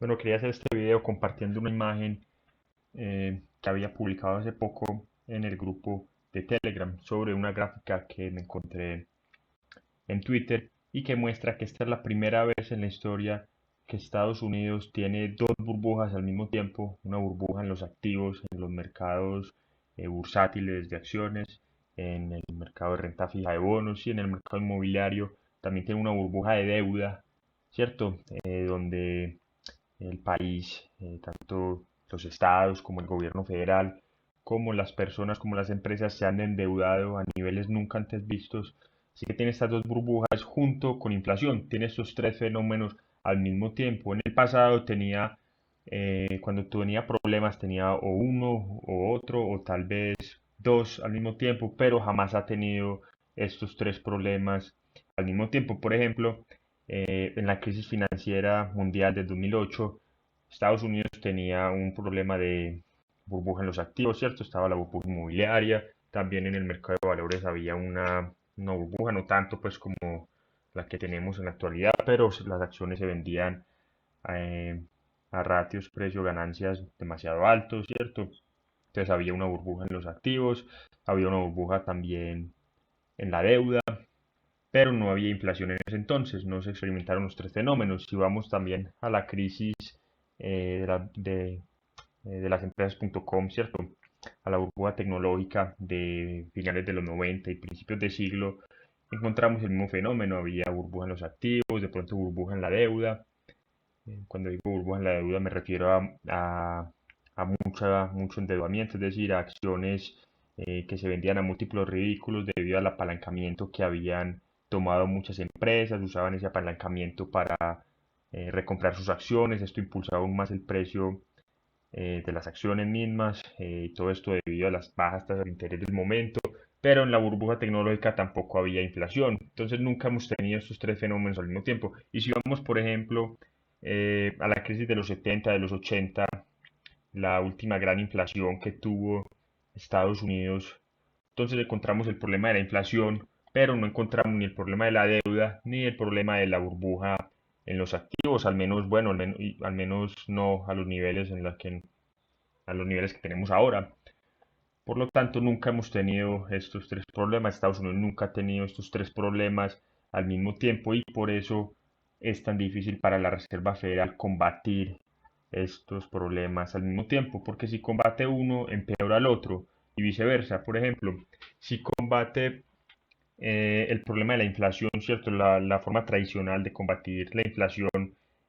Bueno, quería hacer este video compartiendo una imagen que había publicado hace poco en el grupo de Telegram sobre una gráfica que me encontré en Twitter y que muestra que esta es la primera vez en la historia que Estados Unidos tiene dos burbujas al mismo tiempo, una burbuja en los activos, en los mercados bursátiles de acciones, en el mercado de renta fija de bonos y en el mercado inmobiliario. También tiene una burbuja de deuda, ¿cierto? Donde el país, tanto los estados como el gobierno federal, como las personas, como las empresas se han endeudado a niveles nunca antes vistos. Así que tiene estas dos burbujas junto con inflación, tiene estos tres fenómenos al mismo tiempo. En el pasado tenía, cuando tenía problemas, tenía o uno o otro o tal vez dos al mismo tiempo, pero jamás ha tenido estos tres problemas al mismo tiempo. Por ejemplo, en la crisis financiera mundial del 2008, Estados Unidos tenía un problema de burbuja en los activos, ¿cierto? Estaba la burbuja inmobiliaria, también en el mercado de valores había una burbuja, no tanto pues como la que tenemos en la actualidad, pero las acciones se vendían eh, a ratios precio-ganancias demasiado altos, ¿cierto? Entonces había una burbuja en los activos, había una burbuja también en la deuda, pero no había inflación en ese entonces, no se experimentaron los tres fenómenos. Si vamos también a la crisis de las empresas.com, ¿cierto? A la burbuja tecnológica de finales de los 90 y principios de siglo, encontramos el mismo fenómeno, había burbuja en los activos, de pronto burbuja en la deuda. Cuando digo burbuja en la deuda me refiero a mucho endeudamiento, es decir, a acciones que se vendían a múltiplos ridículos debido al apalancamiento que habían tomado muchas empresas, usaban ese apalancamiento para recomprar sus acciones, esto impulsaba aún más el precio de las acciones mismas, y todo esto debido a las bajas tasas de interés del momento, pero en la burbuja tecnológica tampoco había inflación, entonces nunca hemos tenido estos tres fenómenos al mismo tiempo. Y si vamos, por ejemplo, a la crisis de los 70, de los 80, la última gran inflación que tuvo Estados Unidos, entonces encontramos el problema de la inflación, pero no encontramos ni el problema de la deuda ni el problema de la burbuja en los activos, al menos, bueno, al menos no a los niveles a los niveles que tenemos ahora. Por lo tanto, nunca hemos tenido estos tres problemas. Estados Unidos nunca ha tenido estos tres problemas al mismo tiempo y por eso es tan difícil para la Reserva Federal combatir estos problemas al mismo tiempo, porque si combate uno, empeora al otro y viceversa. Por ejemplo, si combate el problema de la inflación, ¿cierto? La forma tradicional de combatir la inflación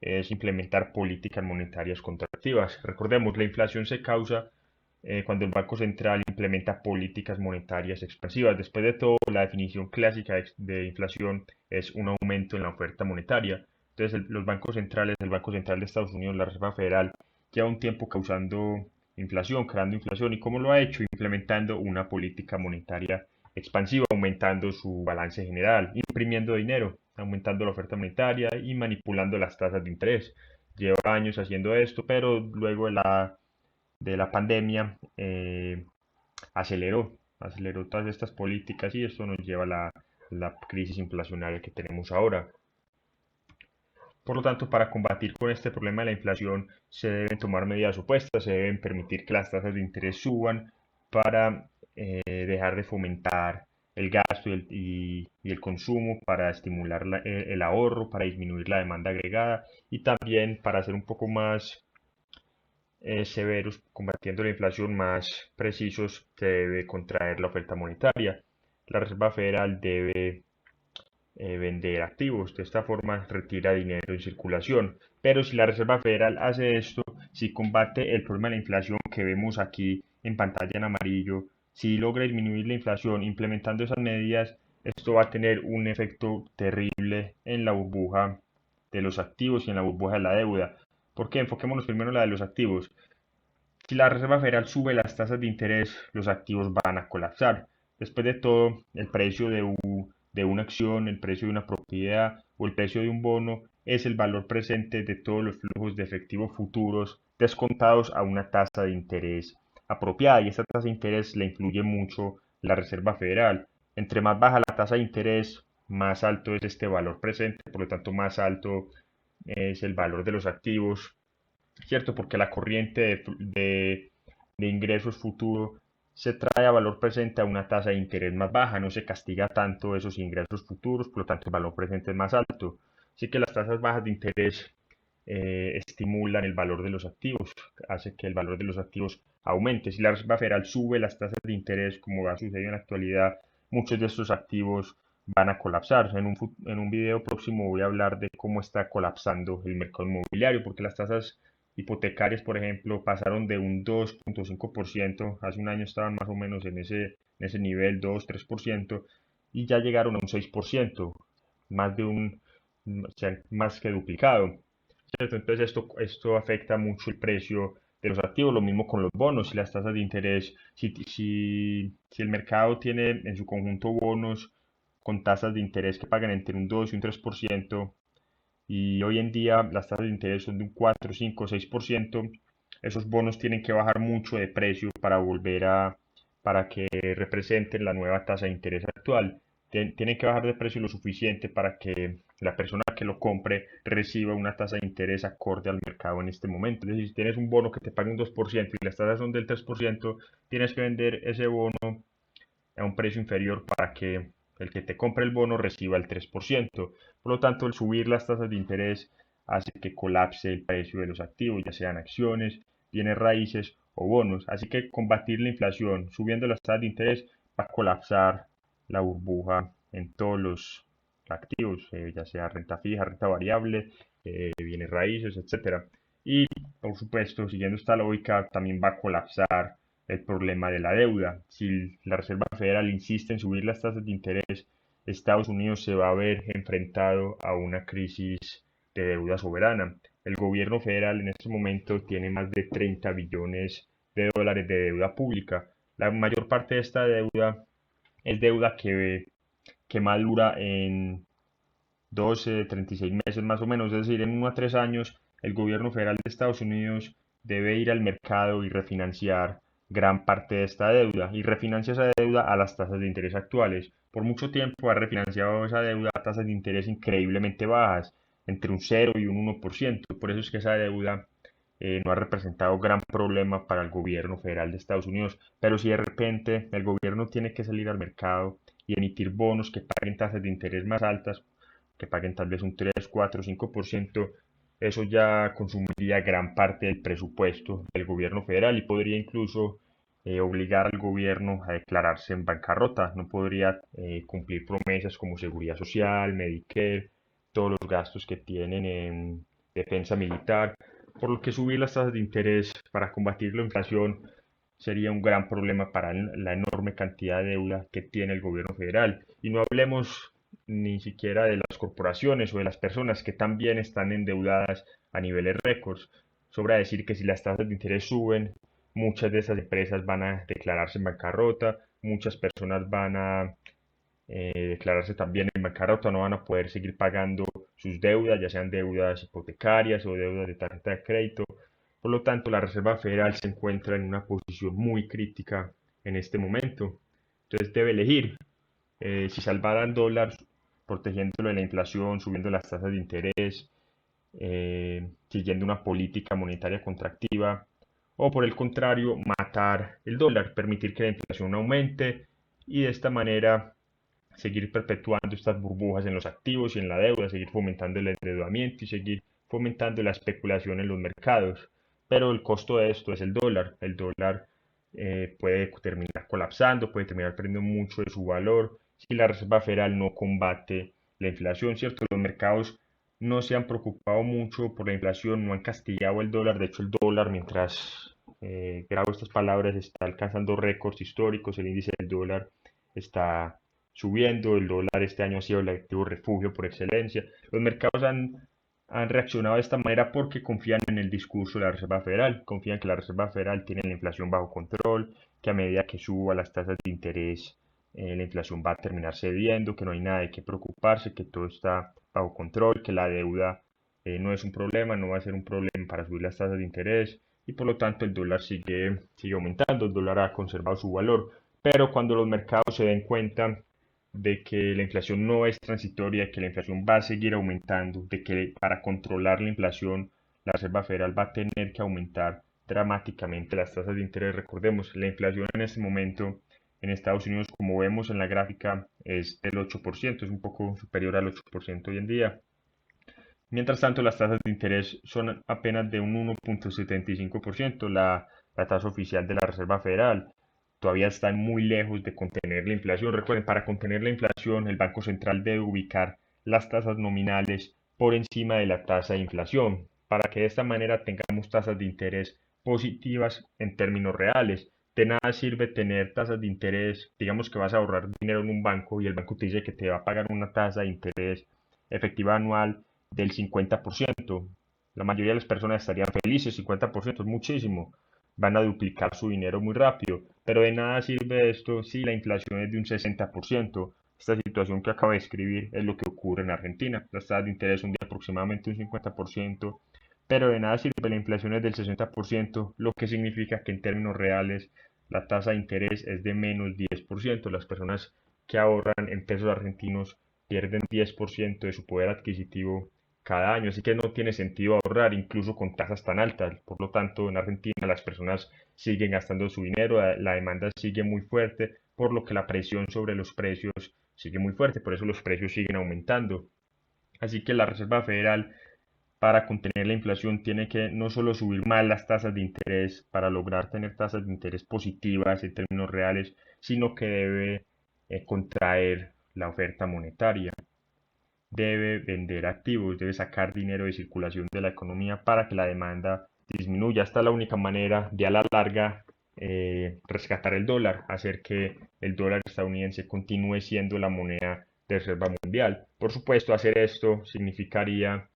es implementar políticas monetarias contractivas. Recordemos, la inflación se causa cuando el Banco Central implementa políticas monetarias expansivas. Después de todo, la definición clásica de inflación es un aumento en la oferta monetaria. Entonces, los bancos centrales, el Banco Central de Estados Unidos, la Reserva Federal, lleva un tiempo causando inflación, creando inflación. ¿Y cómo lo ha hecho? Implementando una política monetaria expansiva, aumentando su balance general, imprimiendo dinero, aumentando la oferta monetaria y manipulando las tasas de interés. Lleva años haciendo esto, pero luego de la pandemia aceleró todas estas políticas y esto nos lleva a la crisis inflacionaria que tenemos ahora. Por lo tanto, para combatir con este problema de la inflación se deben tomar medidas opuestas, se deben permitir que las tasas de interés suban para dejar de fomentar el gasto y el consumo, para estimular el ahorro, para disminuir la demanda agregada y también para ser un poco más severos combatiendo la inflación, más precisos, se debe contraer la oferta monetaria. La Reserva Federal debe vender activos. De esta forma retira dinero en circulación. Pero si la Reserva Federal hace esto, si combate el problema de la inflación que vemos aquí en pantalla en amarillo, si logra disminuir la inflación implementando esas medidas, esto va a tener un efecto terrible en la burbuja de los activos y en la burbuja de la deuda. ¿Por qué? Enfoquémonos primero en la de los activos. Si la Reserva Federal sube las tasas de interés, los activos van a colapsar. Después de todo, el precio de una acción, el precio de una propiedad o el precio de un bono es el valor presente de todos los flujos de efectivo futuros descontados a una tasa de interés apropiada. Y esta tasa de interés le influye mucho la Reserva Federal. Entre más baja la tasa de interés, más alto es este valor presente, por lo tanto más alto es el valor de los activos ¿cierto? Porque la corriente de ingresos futuro se trae a valor presente a una tasa de interés más baja, no se castiga tanto esos ingresos futuros, por lo tanto el valor presente es más alto. Así que las tasas bajas de interés estimulan el valor de los activos, hace que el valor de los activos aumente. Si la Reserva Federal sube las tasas de interés, como ha sucedido en la actualidad, muchos de estos activos van a colapsar. En un video próximo voy a hablar de cómo está colapsando el mercado inmobiliario, porque las tasas hipotecarias, por ejemplo, pasaron de un 2,5%, hace un año estaban más o menos en ese nivel, 2-3%, y ya llegaron a un 6%, más de un, se han más que duplicado. ¿Cierto? Entonces esto afecta mucho el precio de los activos, lo mismo con los bonos y las tasas de interés. Si el mercado tiene en su conjunto bonos con tasas de interés que pagan entre un 2 y un 3%, y hoy en día las tasas de interés son de un 4, 5, 6%, esos bonos tienen que bajar mucho de precio para que representen la nueva tasa de interés actual. Tienen que bajar de precio lo suficiente para que la persona que lo compre reciba una tasa de interés acorde al mercado en este momento. Es decir, si tienes un bono que te paga un 2% y las tasas son del 3%, tienes que vender ese bono a un precio inferior para que el que te compre el bono reciba el 3%. Por lo tanto, el subir las tasas de interés hace que colapse el precio de los activos, ya sean acciones, bienes raíces o bonos. Así que combatir la inflación subiendo las tasas de interés va a colapsar la burbuja en todos los activos, ya sea renta fija, renta variable, bienes raíces, etcétera. Y por supuesto, siguiendo esta lógica, también va a colapsar el problema de la deuda. Si la Reserva Federal insiste en subir las tasas de interés, Estados Unidos se va a ver enfrentado a una crisis de deuda soberana. El gobierno federal en este momento tiene más de 30 billones de dólares de deuda pública. La mayor parte de esta deuda es deuda que madura en 12, 36 meses más o menos, es decir, en 1 a 3 años, el gobierno federal de Estados Unidos debe ir al mercado y refinanciar gran parte de esta deuda y refinancia esa deuda a las tasas de interés actuales. Por mucho tiempo ha refinanciado esa deuda a tasas de interés increíblemente bajas, entre un 0 y un 1%. Por eso es que esa deuda no ha representado gran problema para el gobierno federal de Estados Unidos. Pero si de repente el gobierno tiene que salir al mercado y emitir bonos que paguen tasas de interés más altas, que paguen tal vez un 3, 4, 5%, eso ya consumiría gran parte del presupuesto del gobierno federal y podría incluso obligar al gobierno a declararse en bancarrota. No podría cumplir promesas como seguridad social, Medicare, todos los gastos que tienen en defensa militar, por lo que subir las tasas de interés para combatir la inflación sería un gran problema para la enorme cantidad de deuda que tiene el gobierno federal. Y no hablemos ni siquiera de las corporaciones o de las personas que también están endeudadas a niveles récords. Sobra decir que si las tasas de interés suben, muchas de esas empresas van a declararse en bancarrota, muchas personas van a declararse también en bancarrota, no van a poder seguir pagando sus deudas, ya sean deudas hipotecarias o deudas de tarjeta de crédito. Por lo tanto, la Reserva Federal se encuentra en una posición muy crítica en este momento. Entonces debe elegir si salvar al dólar protegiéndolo de la inflación, subiendo las tasas de interés, siguiendo una política monetaria contractiva, o por el contrario, matar el dólar, permitir que la inflación aumente y de esta manera seguir perpetuando estas burbujas en los activos y en la deuda, seguir fomentando el endeudamiento y seguir fomentando la especulación en los mercados. Pero el costo de esto es el dólar. El dólar puede terminar colapsando, puede terminar perdiendo mucho de su valor si la Reserva Federal no combate la inflación, ¿cierto? Los mercados no se han preocupado mucho por la inflación, no han castigado el dólar. De hecho, el dólar, mientras grabo estas palabras, está alcanzando récords históricos. El índice del dólar está subiendo. El dólar este año ha sido el activo refugio por excelencia. Los mercados han reaccionado de esta manera porque confían en el discurso de la Reserva Federal, confían que la Reserva Federal tiene la inflación bajo control, que a medida que suba las tasas de interés, la inflación va a terminar cediendo, que no hay nada de qué preocuparse, que todo está bajo control, que la deuda no es un problema, no va a ser un problema para subir las tasas de interés y por lo tanto el dólar sigue aumentando, el dólar ha conservado su valor. Pero cuando los mercados se den cuenta de que la inflación no es transitoria, que la inflación va a seguir aumentando, de que para controlar la inflación la Reserva Federal va a tener que aumentar dramáticamente las tasas de interés. Recordemos, la inflación en este momento en Estados Unidos, como vemos en la gráfica, es del 8%, es un poco superior al 8% hoy en día. Mientras tanto, las tasas de interés son apenas de un 1,75%, la tasa oficial de la Reserva Federal. Todavía están muy lejos de contener la inflación. Recuerden, para contener la inflación, el Banco Central debe ubicar las tasas nominales por encima de la tasa de inflación, para que de esta manera tengamos tasas de interés positivas en términos reales. De nada sirve tener tasas de interés, digamos que vas a ahorrar dinero en un banco y el banco te dice que te va a pagar una tasa de interés efectiva anual del 50%. La mayoría de las personas estarían felices, 50% es muchísimo, van a duplicar su dinero muy rápido, pero de nada sirve esto si la inflación es de un 60%. Esta situación que acabo de escribir es lo que ocurre en Argentina. Las tasas de interés son de aproximadamente un 50%, pero de nada sirve la inflación es del 60%, lo que significa que en términos reales la tasa de interés es de menos 10%. Las personas que ahorran en pesos argentinos pierden 10% de su poder adquisitivo cada año, así que no tiene sentido ahorrar incluso con tasas tan altas. Por lo tanto, en Argentina las personas siguen gastando su dinero, la demanda sigue muy fuerte, por lo que la presión sobre los precios sigue muy fuerte, por eso los precios siguen aumentando. Así que la Reserva Federal, para contener la inflación, tiene que no solo subir más las tasas de interés para lograr tener tasas de interés positivas en términos reales, sino que debe contraer la oferta monetaria, debe vender activos, debe sacar dinero de circulación de la economía para que la demanda disminuya. Esta es la única manera de a la larga rescatar el dólar, hacer que el dólar estadounidense continúe siendo la moneda de reserva mundial. Por supuesto, hacer esto significaría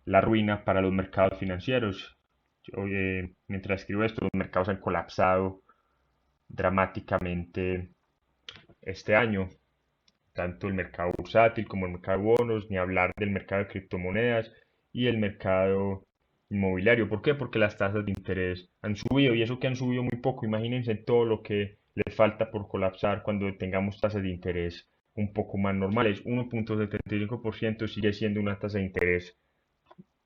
la ruina para los mercados financieros. Mientras escribo esto, los mercados han colapsado dramáticamente este año, tanto el mercado bursátil como el mercado de bonos, ni hablar del mercado de criptomonedas y el mercado inmobiliario. ¿Por qué? Porque las tasas de interés han subido y eso que han subido muy poco. Imagínense todo lo que les falta por colapsar cuando tengamos tasas de interés un poco más normales. 1,75% sigue siendo una tasa de interés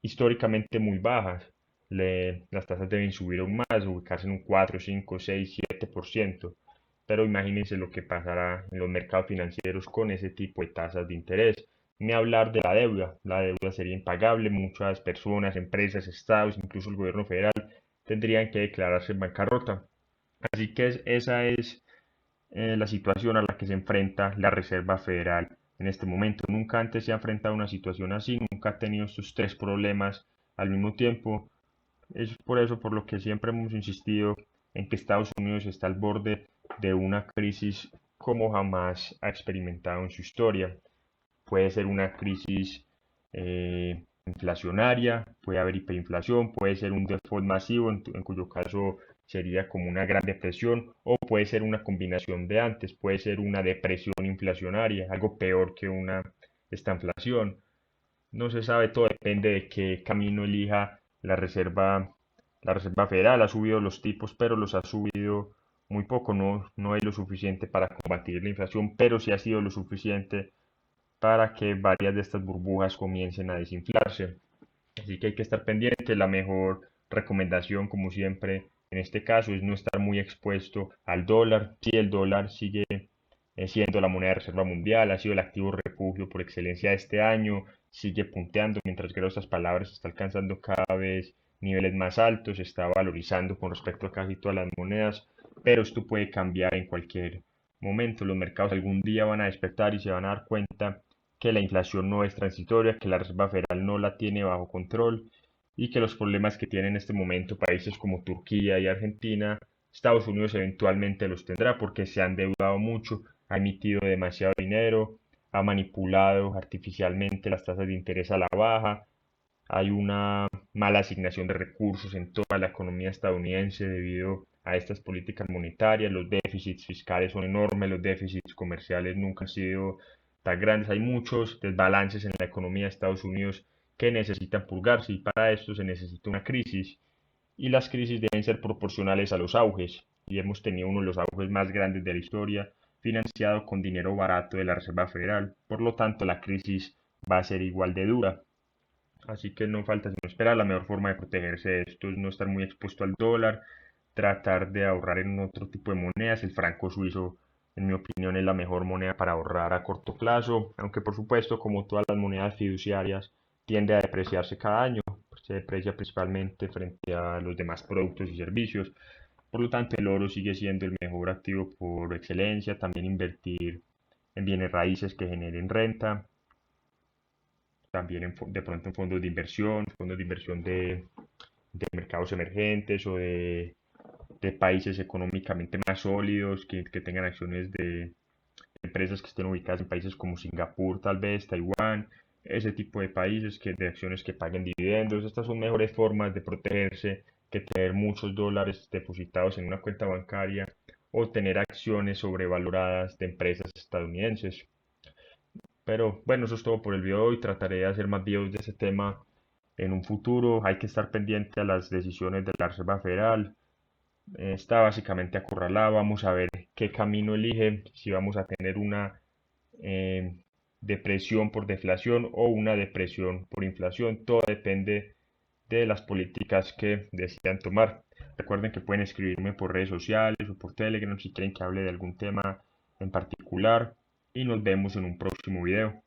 históricamente muy bajas. Las tasas deben subir aún más, ubicarse en un 4, 5, 6, 7%. Pero imagínense lo que pasará en los mercados financieros con ese tipo de tasas de interés. Ni hablar de la deuda. La deuda sería impagable. Muchas personas, empresas, estados, incluso el gobierno federal tendrían que declararse en bancarrota. Así que esa es la situación a la que se enfrenta la Reserva Federal en este momento. Nunca antes se ha enfrentado a una situación así, nunca ha tenido estos tres problemas al mismo tiempo. Es por eso por lo que siempre hemos insistido en que Estados Unidos está al borde de una crisis como jamás ha experimentado en su historia. Puede ser una crisis inflacionaria, puede haber hiperinflación, puede ser un default masivo, en cuyo caso sería como una gran depresión, o puede ser una combinación de antes, puede ser una depresión inflacionaria, algo peor que una estanflación. No se sabe, todo depende de qué camino elija la Reserva Federal. Ha subido los tipos, pero los ha subido muy poco, no hay lo suficiente para combatir la inflación, pero sí ha sido lo suficiente para que varias de estas burbujas comiencen a desinflarse. Así que hay que estar pendiente. La mejor recomendación, como siempre, en este caso es no estar muy expuesto al dólar. Si el dólar sigue siendo la moneda de reserva mundial, ha sido el activo refugio por excelencia de este año, sigue punteando, mientras que otras palabras está alcanzando cada vez niveles más altos, se está valorizando con respecto a casi todas las monedas, pero esto puede cambiar en cualquier momento. Los mercados algún día van a despertar y se van a dar cuenta que la inflación no es transitoria, que la Reserva Federal no la tiene bajo control y que los problemas que tienen en este momento países como Turquía y Argentina, Estados Unidos eventualmente los tendrá porque se han deudado mucho, ha emitido demasiado dinero, ha manipulado artificialmente las tasas de interés a la baja, hay una mala asignación de recursos en toda la economía estadounidense debido a estas políticas monetarias, los déficits fiscales son enormes, los déficits comerciales nunca han sido tan grandes, hay muchos desbalances en la economía de Estados Unidos que necesitan purgarse y para esto se necesita una crisis y las crisis deben ser proporcionales a los auges y hemos tenido uno de los auges más grandes de la historia financiado con dinero barato de la Reserva Federal, por lo tanto la crisis va a ser igual de dura. así que no falta sino esperar. La mejor forma de protegerse de esto es no estar muy expuesto al dólar, tratar de ahorrar en otro tipo de monedas. El franco suizo, en mi opinión, es la mejor moneda para ahorrar a corto plazo, aunque por supuesto, como todas las monedas fiduciarias, tiende a depreciarse cada año, pues se deprecia principalmente frente a los demás productos y servicios. Por lo tanto, el oro sigue siendo el mejor activo por excelencia. También invertir en bienes raíces que generen renta, también de pronto en fondos de inversión de mercados emergentes o de países económicamente más sólidos, que tengan acciones de empresas que estén ubicadas en países como Singapur, tal vez, Taiwán, ese tipo de países, de acciones que paguen dividendos. Estas son mejores formas de protegerse que tener muchos dólares depositados en una cuenta bancaria o tener acciones sobrevaloradas de empresas estadounidenses. Pero bueno, eso es todo por el video de hoy. Trataré de hacer más videos de ese tema en un futuro. Hay que estar pendiente a las decisiones de la Reserva Federal. Está básicamente acorralada. Vamos a ver qué camino elige, si vamos a tener una eh, depresión por deflación o una depresión por inflación. Todo depende de las políticas que decidan tomar. Recuerden que pueden escribirme por redes sociales o por Telegram si quieren que hable de algún tema en particular y nos vemos en un próximo video.